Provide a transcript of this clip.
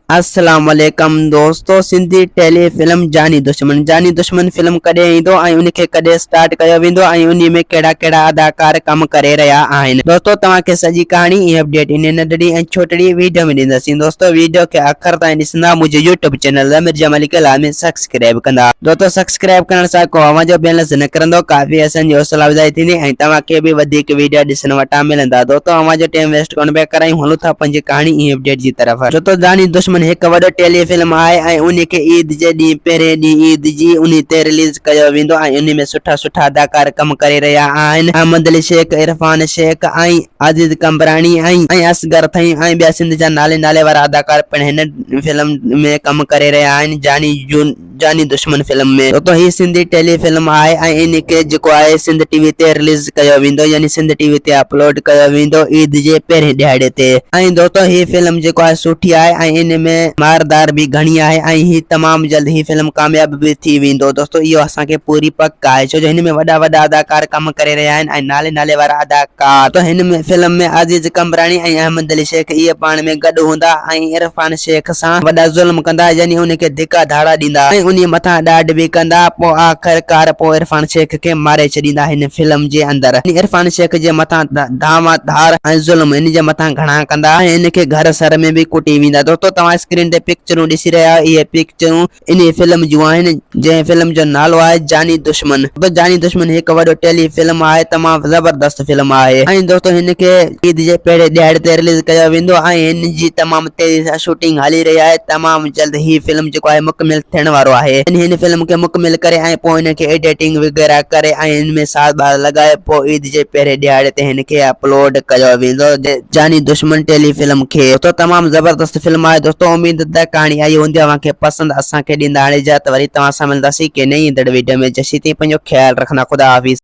अस्सलाम वालेकुम दोस्तों। सिंधी टेली फिल्म जानी दुश्मन फिल्म कॾहिं ईंदो ऐं उनखे कॾहिं स्टार्ट कयो वेंदो ऐं उन में कहिड़ा कहिड़ा अदाकार कम करे रहिया आहिनि। दोस्तों तव्हांखे सॼी कहाणी ऐं अपडेट इन नंढड़ी ऐं छोटड़ी वीडियो में ॾींदासीं। दोस्तों वीडियो खे आख़िर ताईं ॾिसंदा, मुंहिंजे यूट्यूब चैनल मिर्जा मलिक लाज़मी सब्सक्राइब कंदा। दोस्तों सब्सक्राइब करण सां को आवाज़ जो बैलेंस न करंदो, काफ़ी असांजी हौसला अफ़ज़ाई थींदी ऐं तव्हांखे बि वधीक वीडियो ॾिसण वटां मिलंदा। दोस्तों आवाज़ जो टाइम वेस्ट कोन पिया करायूं, हलूं था पंहिंजी कहाणी ऐं अपडेट जी तरफ़। दोस्तों जानी दुश्मन एक वॾो टेली फिल्म आहे ऐं उन खे ईद जे ॾींहुं पहिरें ॾींहुं ईद जी उन ते रिलीज़ कयो वेंदो ऐं उन में सुठा सुठा अदाकार कम करे रहिया आहिनि। अहमद अली शेख, इरफान शेख ऐं आज़ीज़ कंबरानी ऐं असगर थई ऐं ॿिया सिंध जा नाले वारा अदाकार पिण हिन फिल्म में कम करे रहिया आहिनि जानी दुश्मन फिल्म में। दोस्तों ही सिंधी टेली फिल्म आहे ऐं इन खे जेको आहे सिंध टीवी ते रिलीज़ कयो वेंदो, यानी सिंध टीवी ते अपलोड कयो वेंदो ईद जे पहिरें ॾियारे ते। ऐं दोस्तों ही फिल्म जेको आहे सुठी आहे ऐं इन में मारदार भी घणी आहे ऐं ही तमाम जल्द ही फिल्म कामयाब भी थी वेंदो। दोस्तों इहो असांखे पूरी पक आहे, छो जो हिन में वॾा वॾा अदाकार कम करे रहिया आहिनि ऐं नाले वारा अदाकार। तो हिन में फिल्म में आज़ीज़ कंबरानी ऐं अहमद अली शेख इहे पाण में गॾु हूंदा ऐं इरफान शेख सां वॾा ज़ुल्म कंदा, यानी उनखे धिका धाड़ा ॾींदा ऐं उन मथां ॾाढ भी कंदा। पोइ आख़िरकार पोइ इरफान शेख खे मारे छॾींदा हिन फिल्म जे अंदर। इरफान शेख जे मथां धामाधार ऐं ज़ुल्म इन जे मथां घणा कंदा ऐं इनखे घर सर में भी कुटी वेंदा। दोस्तों तव्हां स्क्रीन ते पिक्चरूं ॾिसी रहिया, इहे पिक्चरूं इन फिल्म जूं आहिनि जंहिं फिल्म जो नालो आहे जानी दुश्मन। तो जानी दुश्मन हिकु वॾो टेली फिल्म आहे, तमामु ज़बरदस्त फिल्म आहे ऐं दोस्तों हिनखे ईद जे पहिरें ॾियारे ते रिलीज़ कयो वेंदो ऐं हिन जी तमामु तेज़ी सां शूटिंग हली रही आहे। तमामु जल्द ही फिल्म जेको आहे मुकमिल थियण वारो आहे। हिन फिल्म खे मुकमिल करे ऐं पोइ हिनखे एडिटिंग वग़ैरह करे ऐं हिन में साल ॿार लॻाए पोइ ईद जे पहिरें ॾियारे ते हिनखे अपलोड कयो वेंदो जानी दुश्मन टेली फिल्म खे। तो तमामु ज़बरदस्त फिल्म आहे। दोस्तों उम्मीद त कहाणी आई हूंदी तव्हांखे पसंदि। असांखे ॾींदा हाणे इजाज़त, वरी तव्हां सां मिलंदासीं के नई ईंदड़ वीडियो में। जसी ताईं पंहिंजो ख्यालु रखना। खुदा हाफ़िज़।